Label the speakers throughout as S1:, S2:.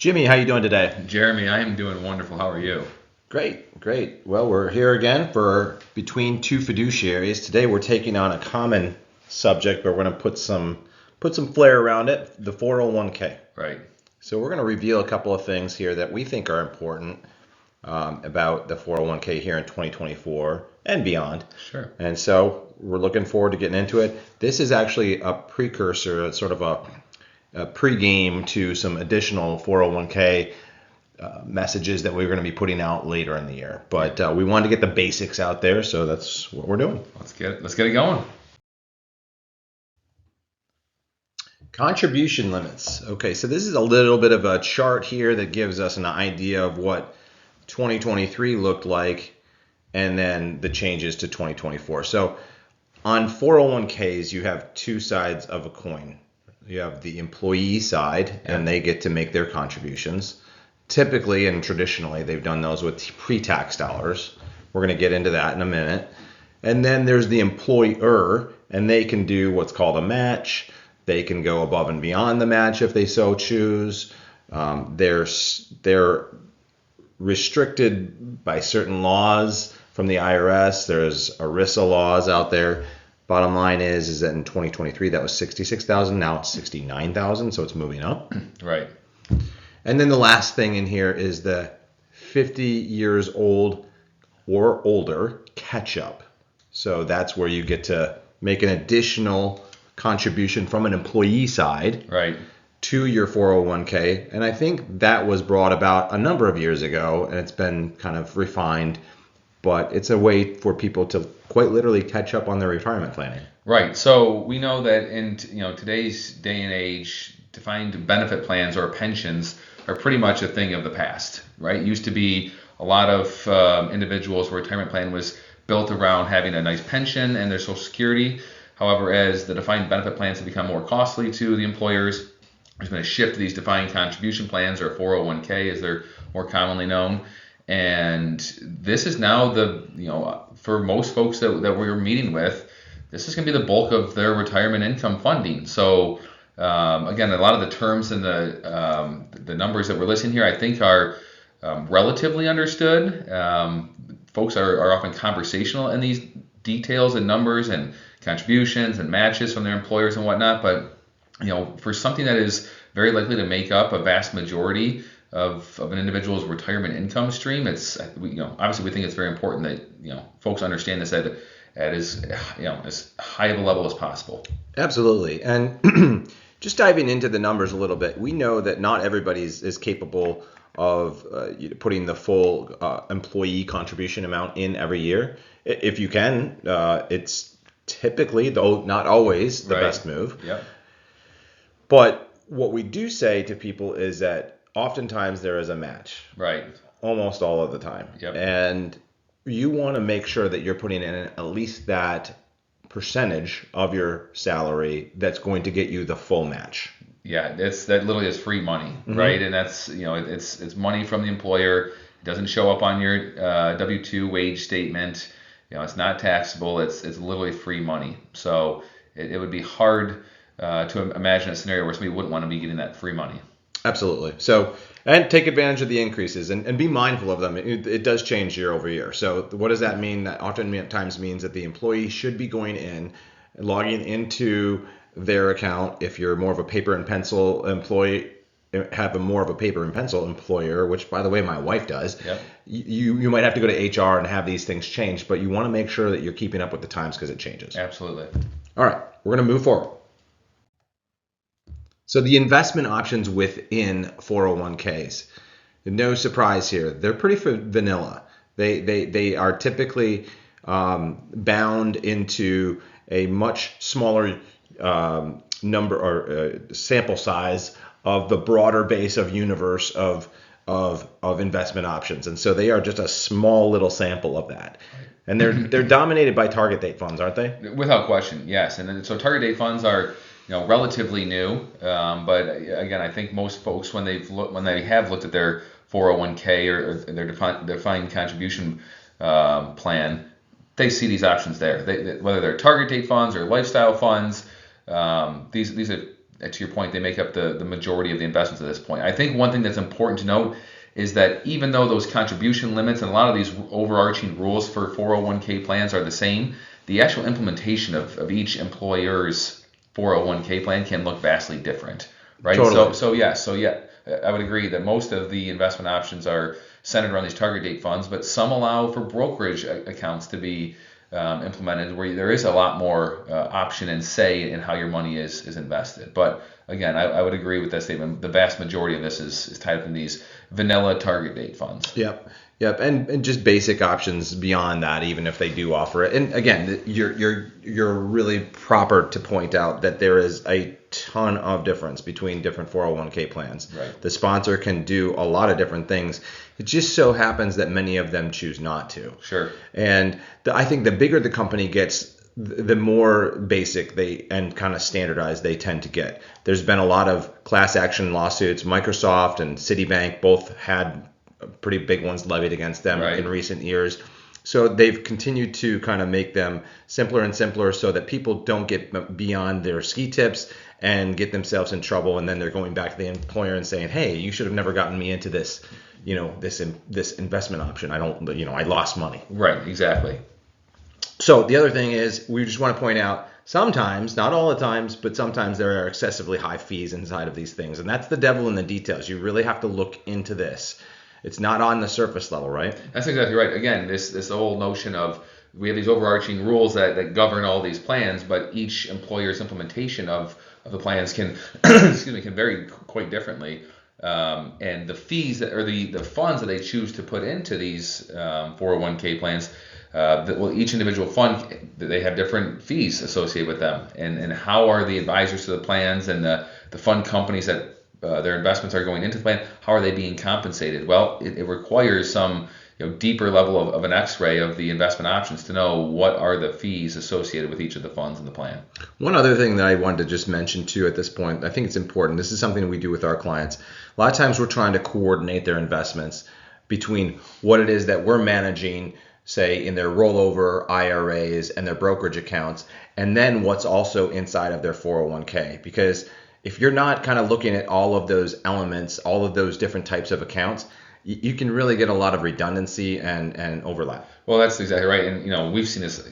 S1: Jimmy, how you doing today?
S2: Jeremy, I am doing wonderful. How are you?
S1: Great, great. Well, we're here again for Between Two Fiduciaries. Today we're taking on a common subject, but we're going to put some flair around it, the 401k.
S2: Right.
S1: So we're going to reveal a couple of things here that we think are important about the 401k here in 2024 and beyond.
S2: Sure.
S1: And so we're looking forward to getting into it. This is actually a precursor, sort of a pregame to some additional 401k messages that we're going to be putting out later in the year. But we wanted to get the basics out there, so that's what we're doing.
S2: Let's get it going.
S1: Contribution limits. Okay, so this is a little bit of a chart here that gives us an idea of what 2023 looked like and then the changes to 2024. So on 401ks, you have two sides of a coin. You have the employee side, and they get to make their contributions. Typically and traditionally, they've done those with pre-tax dollars. We're going to get into that in a minute. And then there's the employer, and they can do what's called a match. They can go above and beyond the match if they so choose. They're restricted by certain laws from the IRS. There's ERISA laws out there. Bottom line is that in 2023 that was 66,000. Now it's 69,000, so it's moving up.
S2: Right.
S1: And then the last thing in here is the 50 years old or older catch up. So that's where you get to make an additional contribution from an employee side
S2: Right.
S1: to your 401k. And I think that was brought about a number of years ago, and it's been kind of refined. But it's a way for people to quite literally catch up on their retirement planning.
S2: Right. So we know that in today's day and age, defined benefit plans or pensions are pretty much a thing of the past. Right. It used to be a lot of individuals' retirement plan was built around having a nice pension and their Social Security. However, as the defined benefit plans have become more costly to the employers, there's been a shift to these defined contribution plans, or 401k as they're more commonly known. And this is now for most folks that we're meeting with, this is going to be the bulk of their retirement income funding. So again, a lot of the terms and the numbers that we're listing here, I think are relatively understood. Folks are often conversational in these details and numbers and contributions and matches from their employers and whatnot. But for something that is very likely to make up a vast majority of an individual's retirement income stream, obviously we think it's very important that folks understand this at as high of a level as possible.
S1: Absolutely. And just diving into the numbers a little bit, we know that not everybody is capable of putting the full employee contribution amount in every year. If you can, it's typically, though not always, the best move.
S2: Yep.
S1: But what we do say to people is that oftentimes there is a match.
S2: Right.
S1: Almost all of the time.
S2: Yep.
S1: And you want to make sure that you're putting in at least that percentage of your salary that's going to get you the full match.
S2: Yeah, that literally is free money, right? And that's it's money from the employer. It doesn't show up on your W-2 wage statement. It's not taxable. It's literally free money. So it would be hard to imagine a scenario where somebody wouldn't want to be getting that free money.
S1: Absolutely. So, and take advantage of the increases and be mindful of them. It does change year over year. So what does that mean? That oftentimes means that the employee should be going in, logging into their account. If you're more of a paper and pencil employee, have a more of a paper and pencil employer, which by the way, my wife does.
S2: Yep.
S1: You might have to go to HR and have these things changed, but you want to make sure that you're keeping up with the times because it changes.
S2: Absolutely.
S1: All right, we're going to move forward. So the investment options within 401ks, no surprise here, they're pretty vanilla. They are typically bound into a much smaller number or sample size of the broader base of universe of investment options, and so they are just a small little sample of that. And they're dominated by target date funds, aren't they?
S2: Without question, yes. And then, so target date funds are relatively new, but again, I think most folks when they have looked at their 401k or their defined contribution plan, they see these options there. Whether they're target date funds or lifestyle funds, these are to your point, they make up the majority of the investments at this point. I think one thing that's important to note is that even though those contribution limits and a lot of these overarching rules for 401k plans are the same, the actual implementation of each employer's 401k plan can look vastly different, right?
S1: Totally.
S2: So yeah, I would agree that most of the investment options are centered around these target date funds, but some allow for brokerage accounts to be implemented where there is a lot more option and say in how your money is invested. But again, I would agree with that statement. The vast majority of this is tied up in these vanilla target date funds.
S1: Yep. Yep. And just basic options beyond that, even if they do offer it. And again, you're really proper to point out that there is a ton of difference between different 401k plans.
S2: Right.
S1: The sponsor can do a lot of different things. It just so happens that many of them choose not to.
S2: Sure.
S1: And I think the bigger the company gets, the more basic they and kind of standardized they tend to get. There's been a lot of class action lawsuits. Microsoft and Citibank both had pretty big ones levied against them
S2: Right.
S1: in recent years. So they've continued to kind of make them simpler and simpler so that people don't get beyond their ski tips and get themselves in trouble. And then they're going back to the employer and saying, hey, you should have never gotten me into this, this investment option. I lost money.
S2: Right, exactly.
S1: So the other thing is we just want to point out sometimes, not all the times, but sometimes there are excessively high fees inside of these things. And that's the devil in the details. You really have to look into this. It's not on the surface level, right?
S2: That's exactly right. Again, this whole notion of we have these overarching rules that govern all these plans, but each employer's implementation of the plans can can vary quite differently. And the fees or the funds that they choose to put into these 401k plans, each individual fund, they have different fees associated with them. And how are the advisors to the plans and the fund companies that their investments are going into the plan, how are they being compensated? Well, it requires some deeper level of an x-ray of the investment options to know what are the fees associated with each of the funds in the plan.
S1: One other thing that I wanted to just mention too at this point, I think it's important. This is something we do with our clients. A lot of times we're trying to coordinate their investments between what it is that we're managing, say in their rollover IRAs and their brokerage accounts, and then what's also inside of their 401k. Because if you're not kind of looking at all of those elements, all of those different types of accounts, you can really get a lot of redundancy and overlap.
S2: Well, that's exactly right. And, we've seen this,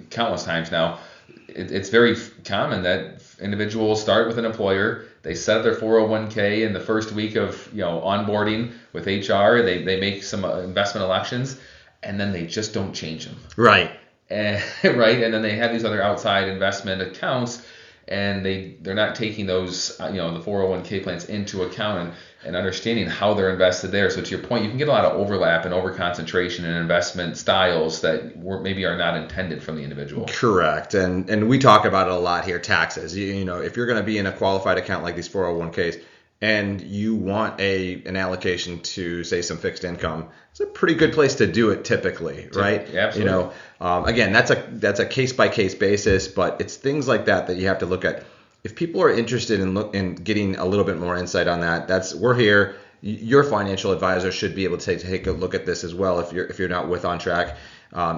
S2: countless times now. It's very common that individuals start with an employer. They set up their 401k in the first week of, onboarding with HR. They make some investment elections, and then they just don't change them.
S1: Right.
S2: Right. And then they have these other outside investment accounts, and they're not taking those, the 401k plans into account and understanding how they're invested there. So to your point, you can get a lot of overlap and overconcentration in investment styles that maybe are not intended from the individual.
S1: Correct. And we talk about it a lot here, taxes. If you're going to be in a qualified account like these 401ks and you want an allocation to, say, some fixed income, it's a pretty good place to do it typically, right?
S2: Yeah, absolutely.
S1: Again, that's a case-by-case basis, but it's things like that you have to look at. If people are interested in getting a little bit more insight on that, we're here. Your financial advisor should be able to take a look at this as well if you're not with On Track.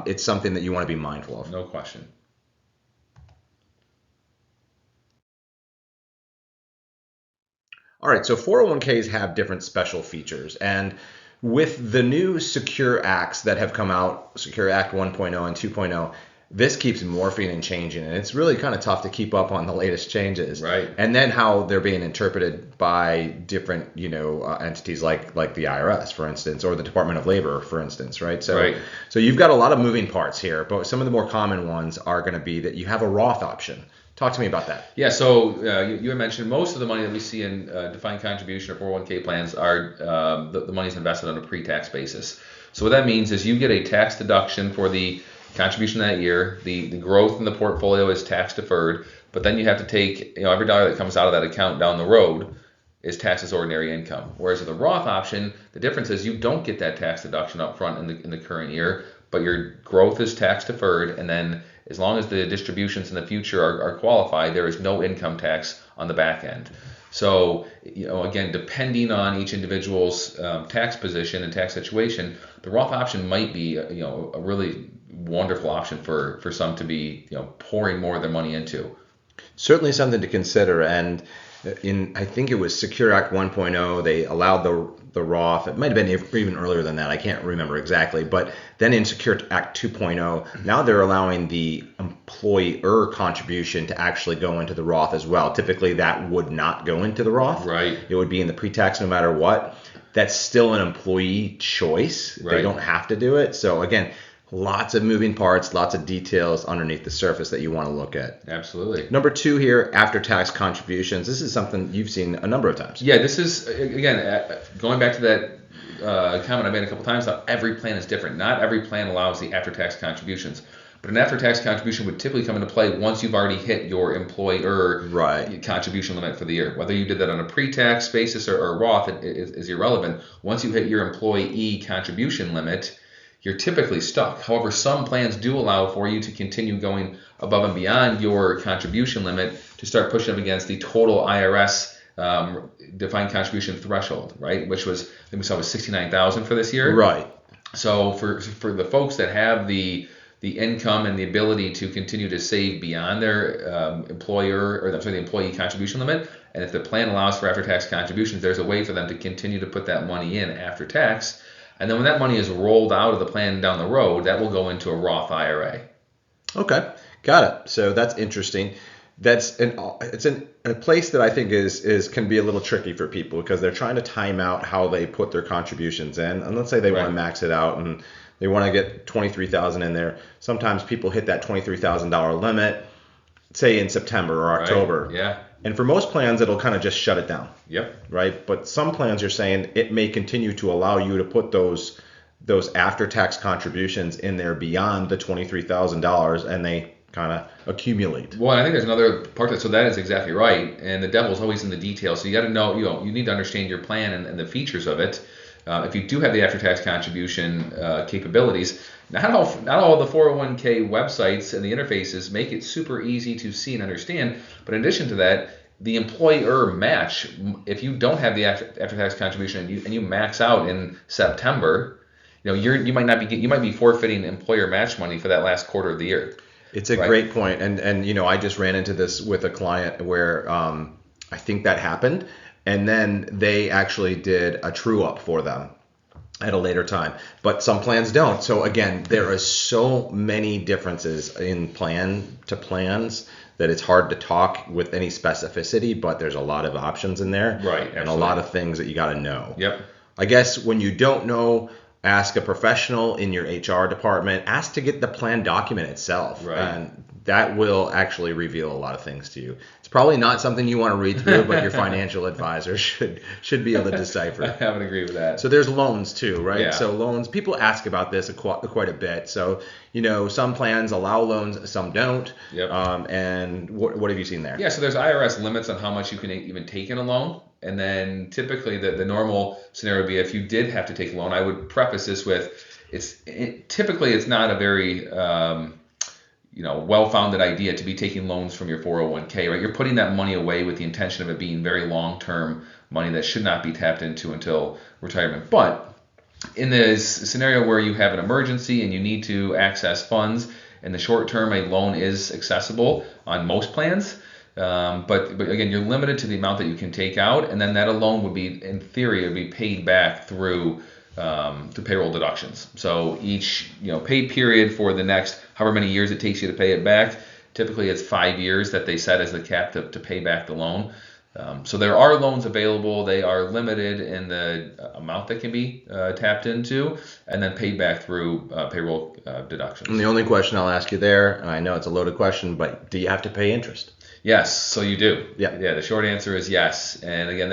S1: It's something that you want to be mindful of.
S2: No question.
S1: All right, so 401ks have different special features, and with the new Secure Acts that have come out, Secure Act 1.0 and 2.0, this keeps morphing and changing, and it's really kind of tough to keep up on the latest changes.
S2: Right.
S1: And then how they're being interpreted by different, entities like the IRS, for instance, or the Department of Labor, for instance, right?
S2: Right.
S1: So you've got a lot of moving parts here, but some of the more common ones are going to be that you have a Roth option. Talk to me about that.
S2: Yeah, so you had mentioned most of the money that we see in defined contribution or 401k plans are the money's invested on a pre-tax basis. So what that means is you get a tax deduction for the contribution that year. The growth in the portfolio is tax deferred, but then you have to take every dollar that comes out of that account down the road is taxed as ordinary income. Whereas with the Roth option, the difference is you don't get that tax deduction up front in the current year, but your growth is tax deferred, and then as long as the distributions in the future are qualified, there is no income tax on the back end. So, again, depending on each individual's tax position and tax situation, the Roth option might be, a really wonderful option for some to be, pouring more of their money into.
S1: Certainly something to consider. And I think it was Secure Act 1.0, they allowed the Roth. It might have been even earlier than that. I can't remember exactly. But then in Secure Act 2.0, now they're allowing the employer contribution to actually go into the Roth as well. Typically, that would not go into the Roth.
S2: Right.
S1: It would be in the pre-tax no matter what. That's still an employee choice.
S2: Right.
S1: They don't have to do it. So again, lots of moving parts, lots of details underneath the surface that you want to look at.
S2: Absolutely.
S1: Number 2 here, after-tax contributions. This is something you've seen a number of times.
S2: Yeah, this is, again, going back to that comment I made a couple times, that every plan is different. Not every plan allows the after-tax contributions. But an after-tax contribution would typically come into play once you've already hit your employer contribution limit for the year. Whether you did that on a pre-tax basis or Roth is irrelevant. Once you hit your employee contribution limit, you're typically stuck. However, some plans do allow for you to continue going above and beyond your contribution limit to start pushing up against the total IRS defined contribution threshold, right? Which was, I think we saw was $69,000 for this year.
S1: Right.
S2: So for the folks that have the income and the ability to continue to save beyond their the employee contribution limit, and if the plan allows for after-tax contributions, there's a way for them to continue to put that money in after tax. And then when that money is rolled out of the plan down the road, that will go into a Roth IRA.
S1: Okay, got it. So that's interesting. It's a place that I think can be a little tricky for people because they're trying to time out how they put their contributions in. And let's say they want to max it out and they want to get $23,000 in there. Sometimes people hit that $23,000 limit, say in September or October.
S2: Right. Yeah.
S1: And for most plans, it'll kind of just shut it down.
S2: Yep.
S1: Right. But some plans are saying it may continue to allow you to put those after-tax contributions in there beyond the $23,000, and they kind of accumulate.
S2: Well, I think there's another part so that is exactly right. And the devil's always in the details. So you got to know, you need to understand your plan and the features of it. If you do have the after-tax contribution capabilities, not all the 401k websites and the interfaces make it super easy to see and understand. But in addition to that, the employer match, if you don't have the after-tax contribution and you max out in September, you might be forfeiting employer match money for that last quarter of the year.
S1: It's a great point. And I just ran into this with a client where I think that happened. And then they actually did a true up for them at a later time. But some plans don't. So again, there are so many differences in plan to plans that it's hard to talk with any specificity, but there's a lot of options in there.
S2: Right. Absolutely.
S1: And a lot of things that you got to know.
S2: Yep.
S1: I guess when you don't know, ask a professional in your HR department. Ask to get the plan document itself.
S2: Right.
S1: And that will actually reveal a lot of things to you. It's probably not something you want to read through, but your financial advisor should be able to decipher.
S2: I would agree with that.
S1: So there's loans too, right?
S2: Yeah.
S1: So loans, people ask about this quite a bit. So, some plans allow loans, some don't.
S2: Yep.
S1: And what have you seen there?
S2: Yeah, so there's IRS limits on how much you can even take in a loan. And then typically the normal scenario would be if you did have to take a loan, I would preface this with typically it's not a very well-founded idea to be taking loans from your 401k, right? You're putting that money away with the intention of it being very long-term money that should not be tapped into until retirement. But in this scenario where you have an emergency and you need to access funds, in the short term, a loan is accessible on most plans. But again, you're limited to the amount that you can take out, and then that alone would be, in theory, it would be paid back through payroll deductions. So each paid period for the next however many years it takes you to pay it back, typically it's 5 years that they set as the cap to pay back the loan. So there are loans available. They are limited in the amount that can be tapped into and then paid back through payroll deductions.
S1: And the only question I'll ask you there, and I know it's a loaded question, but do you have to pay interest?
S2: Yes, so you do.
S1: Yeah.
S2: The short answer is yes. And again,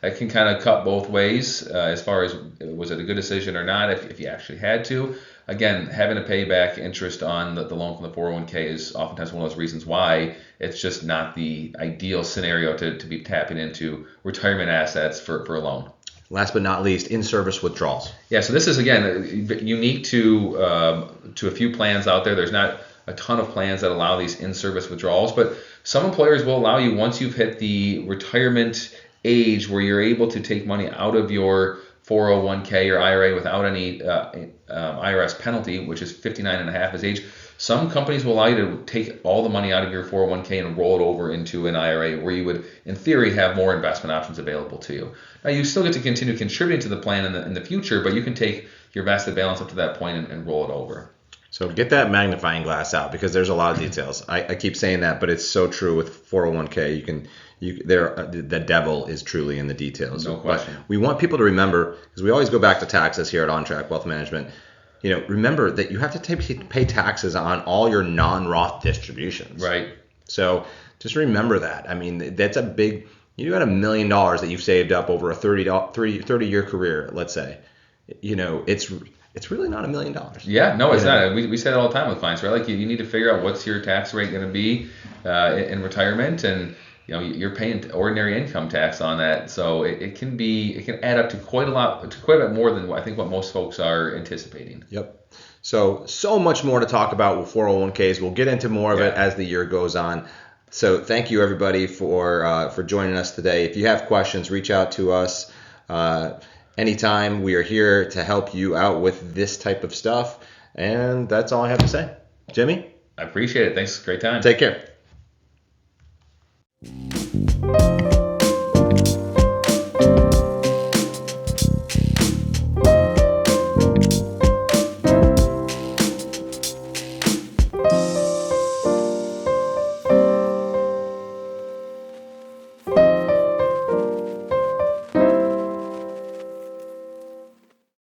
S2: that can kind of cut both ways as far as was it a good decision or not if you actually had to. Again, having to pay back interest on the loan from the 401k is oftentimes one of those reasons why it's just not the ideal scenario to be tapping into retirement assets for a loan.
S1: Last but not least, in-service withdrawals.
S2: Yeah, so this is, again, unique to a few plans out there. There's not a ton of plans that allow these in-service withdrawals, but some employers will allow you, once you've hit the retirement age where you're able to take money out of your 401k or IRA without any IRS penalty, which is 59 and a half is age. Some companies will allow you to take all the money out of your 401k and roll it over into an IRA where you would, in theory, have more investment options available to you. Now, you still get to continue contributing to the plan in the future, but you can take your vested balance up to that point and roll it over.
S1: So get that magnifying glass out because there's a lot of details. I keep saying that, but it's so true with 401k. The devil is truly in the details.
S2: No question.
S1: But we want people to remember, because we always go back to taxes here at On Track Wealth Management. Remember that you have to pay taxes on all your non-Roth distributions.
S2: Right.
S1: So just remember that. I mean, that's a big. You got $1 million that you've saved up over a 30-year career, let's say. It's really not $1 million.
S2: Yeah, no, it's not. We say it all the time with clients, right? Like you need to figure out what's your tax rate going to be in retirement, and you're paying ordinary income tax on that, so it can add up to quite a bit more than I think what most folks are anticipating.
S1: Yep. So much more to talk about with 401ks. We'll get into more of it as the year goes on. So thank you everybody for joining us today. If you have questions, reach out to us. Anytime. We are here to help you out with this type of stuff. And that's all I have to say. Jimmy?
S2: I appreciate it. Thanks. Great time.
S1: Take care.